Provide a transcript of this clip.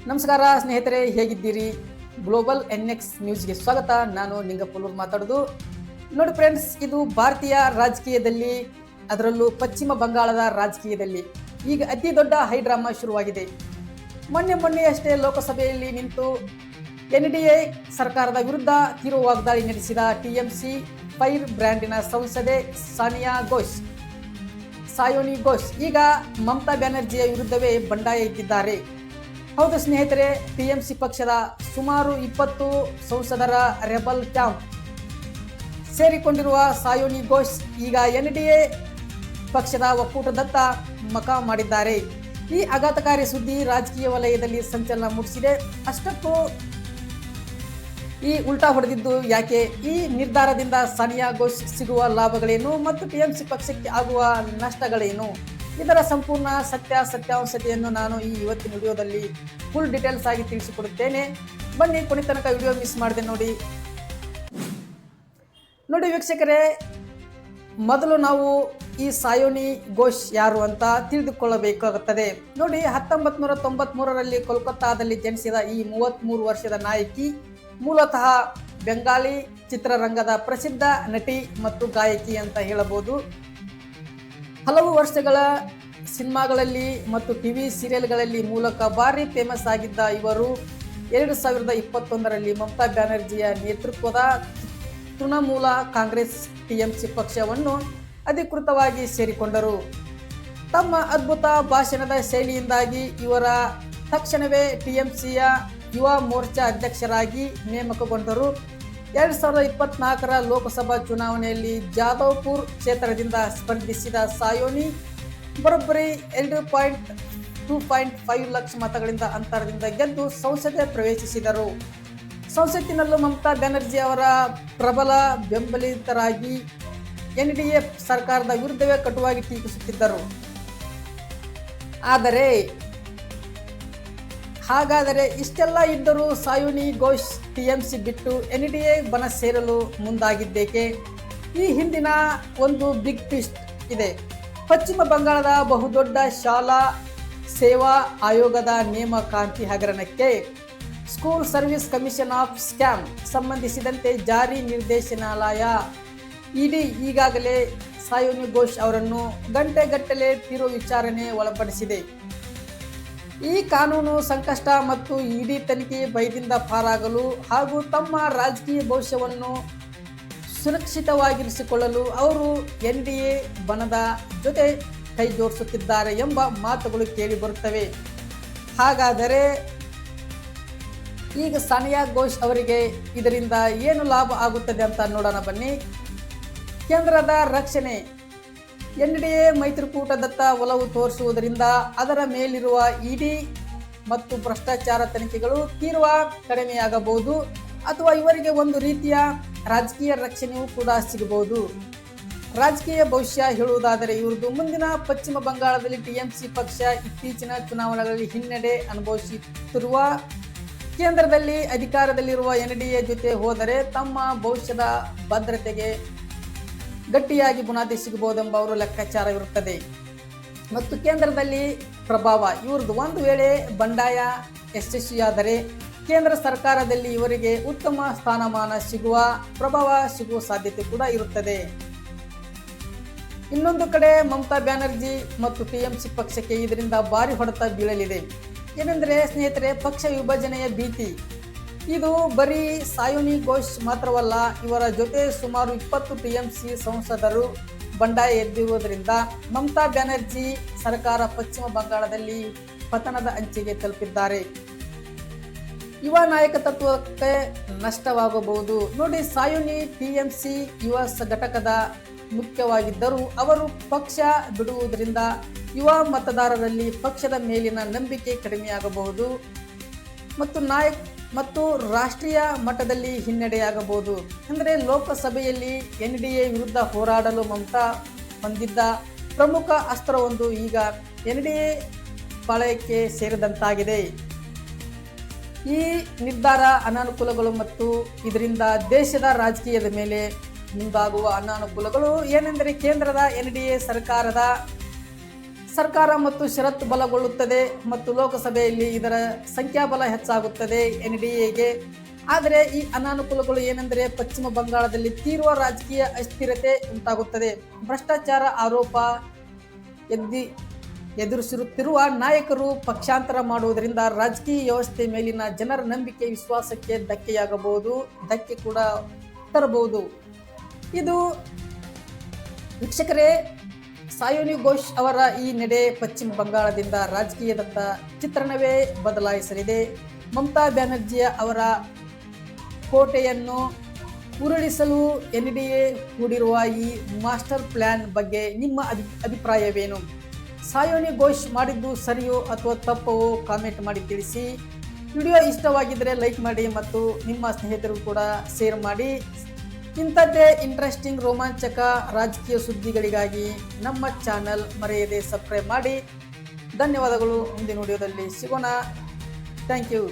ನಮಸ್ಕಾರ ಸ್ನೇಹಿತರೆ, ಹೇಗಿದ್ದೀರಿ? ಗ್ಲೋಬಲ್ NX ನ್ಯೂಸ್ಗೆ ಸ್ವಾಗತ. ನಾನು ನಿಂಗಪ್ಪಲೂರು ಮಾತಾಡೋದು. ನೋಡಿ ಫ್ರೆಂಡ್ಸ್, ಇದು ಭಾರತೀಯ ರಾಜಕೀಯದಲ್ಲಿ, ಅದರಲ್ಲೂ ಪಶ್ಚಿಮ ಬಂಗಾಳದ ರಾಜಕೀಯದಲ್ಲಿ ಈಗ ಅತಿ ದೊಡ್ಡ ಹೈಡ್ರಾಮಾ ಶುರುವಾಗಿದೆ. ಮೊನ್ನೆಯಷ್ಟೇ ಲೋಕಸಭೆಯಲ್ಲಿ ನಿಂತು NDA ಸರ್ಕಾರದ ವಿರುದ್ಧ ತೀವ್ರ ವಾಗ್ದಾಳಿ ನಡೆಸಿದ TMC ಫೈರ್ ಬ್ರ್ಯಾಂಡಿನ ಸಂಸದೆ ಸಾಯೋನಿ ಘೋಷ್ ಈಗ ಮಮತಾ ಬ್ಯಾನರ್ಜಿಯ ವಿರುದ್ಧವೇ ಬಂಡಾಯ ಎದ್ದಿದ್ದಾರೆ. ಹೌದು ಸ್ನೇಹಿತರೆ, TMC ಪಕ್ಷದ ಸುಮಾರು 20 ಸಂಸದರ ರೆಬಲ್ ಕ್ಯಾಂಪ್ ಸೇರಿಕೊಂಡಿರುವ ಸಾಯೋನಿ ಘೋಷ್ ಈಗ NDA ಪಕ್ಷದ ಒಕ್ಕೂಟದತ್ತ ಮಖ ಮಾಡಿದ್ದಾರೆ. ಈ ಆಘಾತಕಾರಿ ಸುದ್ದಿ ರಾಜಕೀಯ ವಲಯದಲ್ಲಿ ಸಂಚಲನ ಮೂಡಿಸಿದೆ. ಅಷ್ಟಕ್ಕೂ ಈ ಉಲ್ಟಾ ಹೊಡೆದಿದ್ದು ಯಾಕೆ? ಈ ನಿರ್ಧಾರದಿಂದ ಸಾನಿಯಾ ಘೋಷ್ ಸಿಗುವ ಲಾಭಗಳೇನು ಮತ್ತು TMC ಪಕ್ಷಕ್ಕೆ ಆಗುವ ನಷ್ಟಗಳೇನು? ಇದರ ಸಂಪೂರ್ಣ ಸತ್ಯಾಂಶತೆಯನ್ನು ನಾನು ಈ ಇವತ್ತಿನ ವಿಡಿಯೋದಲ್ಲಿ ಫುಲ್ ಡೀಟೇಲ್ಸ್ ಆಗಿ ತಿಳಿಸಿಕೊಡುತ್ತೇನೆ. ಬನ್ನಿ, ಕೊನೆ ತನಕ ವಿಡಿಯೋ ಮಿಸ್ ಮಾಡದೆ ನೋಡಿ ವೀಕ್ಷಕರೇ, ಮೊದಲು ನಾವು ಈ ಸಾಯೋನಿ ಘೋಷ್ ಯಾರು ಅಂತ ತಿಳಿದುಕೊಳ್ಳಬೇಕಾಗುತ್ತದೆ. ನೋಡಿ, 1993ರಲ್ಲಿ ಕೋಲ್ಕತ್ತಾದಲ್ಲಿ ಜನಿಸಿದ ಈ 33 ವರ್ಷದ ನಾಯಕಿ ಮೂಲತಃ ಬೆಂಗಾಲಿ ಚಿತ್ರರಂಗದ ಪ್ರಸಿದ್ಧ ನಟಿ ಮತ್ತು ಗಾಯಕಿ ಅಂತ ಹೇಳಬಹುದು. ಹಲವು ವರ್ಷಗಳ ಸಿನಿಮಾಗಳಲ್ಲಿ ಮತ್ತು ಟಿವಿ ಸೀರಿಯಲ್ಗಳಲ್ಲಿ ಮೂಲಕ ಭಾರಿ ಫೇಮಸ್ ಆಗಿದ್ದ ಇವರು 2021ರಲ್ಲಿ ಮಮತಾ ಬ್ಯಾನರ್ಜಿಯ ನೇತೃತ್ವದ ತೃಣಮೂಲ ಕಾಂಗ್ರೆಸ್ TMC ಪಕ್ಷವನ್ನು ಅಧಿಕೃತವಾಗಿ ಸೇರಿಕೊಂಡರು. ತಮ್ಮ ಅದ್ಭುತ ಭಾಷಣದ ಶೈಲಿಯಿಂದಾಗಿ ಇವರ ತಕ್ಷಣವೇ TMCಯ ಯುವ ಮೋರ್ಚಾ ಅಧ್ಯಕ್ಷರಾಗಿ ನೇಮಕಗೊಂಡರು. 2024ರ ಲೋಕಸಭಾ ಚುನಾವಣೆಯಲ್ಲಿ ಜಾದವ್ಪುರ್ ಕ್ಷೇತ್ರದಿಂದ ಸ್ಪರ್ಧಿಸಿದ ಸಾಯೋನಿ ಬರೋಬ್ಬರಿ 2.5 ಲಕ್ಷ ಮತಗಳಿಂದ ಅಂತರದಿಂದ ಗೆದ್ದು ಸಂಸದೆ ಪ್ರವೇಶಿಸಿದರು. ಸಂಸತ್ತಿನಲ್ಲೂ ಮಮತಾ ಬ್ಯಾನರ್ಜಿ ಅವರ ಪ್ರಬಲ ಬೆಂಬಲಿತರಾಗಿ NDA ಸರ್ಕಾರದ ವಿರುದ್ಧವೇ ಕಟುವಾಗಿ ಟೀಕಿಸುತ್ತಿದ್ದರು. ಹಾಗಾದರೆ ಇಷ್ಟೆಲ್ಲ ಇದ್ದರೂ ಸಾಯೋನಿ ಘೋಷ್ TMC ಬಿಟ್ಟು NDA ಬಣ ಸೇರಲು ಮುಂದಾಗಿದ್ದೇಕೆ? ಈ ಹಿಂದಿನ ಒಂದು ಬಿಗ್ ಟ್ವಿಸ್ಟ್ ಇದೆ. ಪಶ್ಚಿಮ ಬಂಗಾಳದ ಬಹುದೊಡ್ಡ ಶಾಲಾ ಸೇವಾ ಆಯೋಗದ ನೇಮಕಾತಿ ಹಗರಣಕ್ಕೆ school service commission of scam ಸಂಬಂಧಿಸಿದಂತೆ ಜಾರಿ ನಿರ್ದೇಶನಾಲಯ ED ಈಗಾಗಲೇ ಸಾಯೋನಿ ಘೋಷ್ ಅವರನ್ನು ಗಂಟೆಗಟ್ಟಲೆ ತೀವ್ರ ವಿಚಾರಣೆ ಒಳಪಡಿಸಿದೆ. ಈ ಕಾನೂನು ಸಂಕಷ್ಟ ಮತ್ತು ED ತನಿಖೆ ಭಯದಿಂದ ಪಾರಾಗಲು ಹಾಗೂ ತಮ್ಮ ರಾಜಕೀಯ ಭವಿಷ್ಯವನ್ನು ಸುರಕ್ಷಿತವಾಗಿರಿಸಿಕೊಳ್ಳಲು ಅವರು NDA ಬಣದ ಜೊತೆ ಕೈ ಜೋಡಿಸುತ್ತಿದ್ದಾರೆ ಎಂಬ ಮಾತುಗಳು ಕೇಳಿ ಬರುತ್ತವೆ. ಹಾಗಾದರೆ ಈಗ ಸಾನಿಯಾ ಘೋಷ್ ಅವರಿಗೆ ಇದರಿಂದ ಏನು ಲಾಭ ಆಗುತ್ತದೆ ಅಂತ ನೋಡೋಣ ಬನ್ನಿ. ಕೇಂದ್ರದ ರಕ್ಷಣೆ NDA ಮೈತ್ರಿಕೂಟದತ್ತ ಒಲವು ತೋರಿಸುವುದರಿಂದ ಅದರ ಮೇಲಿರುವ ED ಮತ್ತು ಭ್ರಷ್ಟಾಚಾರ ತನಿಖೆಗಳು ತೀವ್ರ ಕಡಿಮೆಯಾಗಬಹುದು, ಅಥವಾ ಇವರಿಗೆ ಒಂದು ರೀತಿಯ ರಾಜಕೀಯ ರಕ್ಷಣೆಯೂ ಕೂಡ ಸಿಗಬಹುದು. ರಾಜಕೀಯ ಭವಿಷ್ಯ ಹೇಳುವುದಾದರೆ, ಇವ್ರದ್ದು ಮುಂದಿನ ಪಶ್ಚಿಮ ಬಂಗಾಳದಲ್ಲಿ TMC ಪಕ್ಷ ಇತ್ತೀಚಿನ ಚುನಾವಣೆಗಳಲ್ಲಿ ಹಿನ್ನಡೆ ಅನುಭವಿಸುತ್ತಿರುವ ಕೇಂದ್ರದಲ್ಲಿ ಅಧಿಕಾರದಲ್ಲಿರುವ NDA ಜೊತೆ ಹೋದರೆ ತಮ್ಮ ಭವಿಷ್ಯದ ಭದ್ರತೆಗೆ ಗಟ್ಟಿಯಾಗಿ ಬುನಾದಿ ಸಿಗಬಹುದೆಂಬ ಅವರ ಲೆಕ್ಕಾಚಾರವಿರುತ್ತದೆ. ಮತ್ತು ಕೇಂದ್ರದಲ್ಲಿ ಪ್ರಭಾವ ಇವ್ರದ್ದು ಒಂದು ವೇಳೆ ಬಂಡಾಯ ಯಶಸ್ವಿಯಾದರೆ ಕೇಂದ್ರ ಸರ್ಕಾರದಲ್ಲಿ ಇವರಿಗೆ ಉತ್ತಮ ಸ್ಥಾನಮಾನ ಸಿಗುವ, ಪ್ರಭಾವ ಸಿಗುವ ಸಾಧ್ಯತೆ ಕೂಡ ಇರುತ್ತದೆ. ಇನ್ನೊಂದು ಕಡೆ ಮಮತಾ ಬ್ಯಾನರ್ಜಿ ಮತ್ತು TMC ಪಕ್ಷಕ್ಕೆ ಇದರಿಂದ ಭಾರಿ ಹೊಡೆತ ಬೀಳಲಿದೆ. ಏನೆಂದರೆ ಸ್ನೇಹಿತರೆ, ಪಕ್ಷ ವಿಭಜನೆಯ ಭೀತಿ. ಇದು ಬರೀ ಸಾಯೋನಿ ಘೋಷ್ ಮಾತ್ರವಲ್ಲ, ಇವರ ಜೊತೆ ಸುಮಾರು 20 TMC ಸಂಸದರು ಬಂಡಾಯ ಎದ್ದಿರುವುದರಿಂದ ಮಮತಾ ಬ್ಯಾನರ್ಜಿ ಸರ್ಕಾರ ಪಶ್ಚಿಮ ಬಂಗಾಳದಲ್ಲಿ ಪತನದ ಅಂಚಿಗೆ ತಲುಪಿದ್ದಾರೆ. ಯುವ ನಾಯಕತ್ವಕ್ಕೆ ನಷ್ಟವಾಗಬಹುದು. ನೋಡಿ, ಸಾಯೋನಿ TMC ಯುವ ಘಟಕದ ಮುಖ್ಯವಾಗಿದ್ದರೂ ಅವರು ಪಕ್ಷ ಬಿಡುವುದರಿಂದ ಯುವ ಮತದಾರರಲ್ಲಿ ಪಕ್ಷದ ಮೇಲಿನ ನಂಬಿಕೆ ಕಡಿಮೆಯಾಗಬಹುದು ಮತ್ತು ರಾಷ್ಟ್ರೀಯ ಮಟ್ಟದಲ್ಲಿ ಹಿನ್ನಡೆಯಾಗಬಹುದು. ಅಂದರೆ ಲೋಕಸಭೆಯಲ್ಲಿ NDA ವಿರುದ್ಧ ಹೋರಾಡಲು ಮಮತಾ ಹೊಂದಿದ್ದ ಪ್ರಮುಖ ಅಸ್ತ್ರವೊಂದು ಈಗ NDA ಪಾಳಯಕ್ಕೆ ಸೇರಿದಂತಾಗಿದೆ. ಈ ನಿರ್ಧಾರ ಅನಾನುಕೂಲಗಳು ಮತ್ತು ಇದರಿಂದ ದೇಶದ ರಾಜಕೀಯದ ಮೇಲೆ ಮುಂದಾಗುವ ಅನಾನುಕೂಲಗಳು ಏನೆಂದರೆ, ಕೇಂದ್ರದ NDA ಸರ್ಕಾರದ ಸರ್ಕಾರ ಮತ್ತು ಷರತ್ತು ಬಲಗೊಳ್ಳುತ್ತದೆ ಮತ್ತು ಲೋಕಸಭೆಯಲ್ಲಿ ಇದರ ಸಂಖ್ಯಾಬಲ ಹೆಚ್ಚಾಗುತ್ತದೆ NDAಗೆ. ಆದರೆ ಈ ಅನಾನುಕೂಲಗಳು ಏನೆಂದರೆ ಪಶ್ಚಿಮ ಬಂಗಾಳದಲ್ಲಿ ತೀವ್ರ ರಾಜಕೀಯ ಅಸ್ಥಿರತೆ ಉಂಟಾಗುತ್ತದೆ. ಭ್ರಷ್ಟಾಚಾರ ಆರೋಪ ಎದುರಿಸುತ್ತಿರುವ ನಾಯಕರು ಪಕ್ಷಾಂತರ ಮಾಡುವುದರಿಂದ ರಾಜಕೀಯ ವ್ಯವಸ್ಥೆ ಮೇಲಿನ ಜನರ ನಂಬಿಕೆ ವಿಶ್ವಾಸಕ್ಕೆ ಧಕ್ಕೆ ಕೂಡ ತರಬಹುದು. ಇದು ವೀಕ್ಷಕರೇ, ಸಾಯೋನಿ ಘೋಷ್ ಅವರ ಈ ನಡೆ ಪಶ್ಚಿಮ ಬಂಗಾಳದಿಂದ ರಾಜಕೀಯದತ್ತ ಚಿತ್ರಣವೇ ಬದಲಾಯಿಸಲಿದೆ. ಮಮತಾ ಬ್ಯಾನರ್ಜಿಯ ಅವರ ಕೋಟೆಯನ್ನು ಉರುಳಿಸಲು NDA ಹೂಡಿರುವ ಈ ಮಾಸ್ಟರ್ ಪ್ಲಾನ್ ಬಗ್ಗೆ ನಿಮ್ಮ ಅಭಿಪ್ರಾಯವೇನು? ಸಾಯೋನಿ ಘೋಷ್ ಮಾಡಿದ್ದು ಸರಿಯೋ ಅಥವಾ ತಪ್ಪೋ ಕಾಮೆಂಟ್ ಮಾಡಿ ತಿಳಿಸಿ. ವಿಡಿಯೋ ಇಷ್ಟವಾಗಿದ್ದರೆ ಲೈಕ್ ಮಾಡಿ ಮತ್ತು ನಿಮ್ಮ ಸ್ನೇಹಿತರು ಕೂಡ ಶೇರ್ ಮಾಡಿ. ಇಂಥದ್ದೇ ಇಂಟ್ರೆಸ್ಟಿಂಗ್ ರೋಮಾಂಚಕ ರಾಜಕೀಯ ಸುದ್ದಿಗಳಿಗಾಗಿ ನಮ್ಮ ಚಾನಲ್ ಮರೆಯದೆ ಸಬ್ಸ್ಕ್ರೈಬ್ ಮಾಡಿ. ಧನ್ಯವಾದಗಳು. ಮುಂದಿನ ವಿಡಿಯೋದಲ್ಲಿ ಸಿಗೋಣ. Thank you.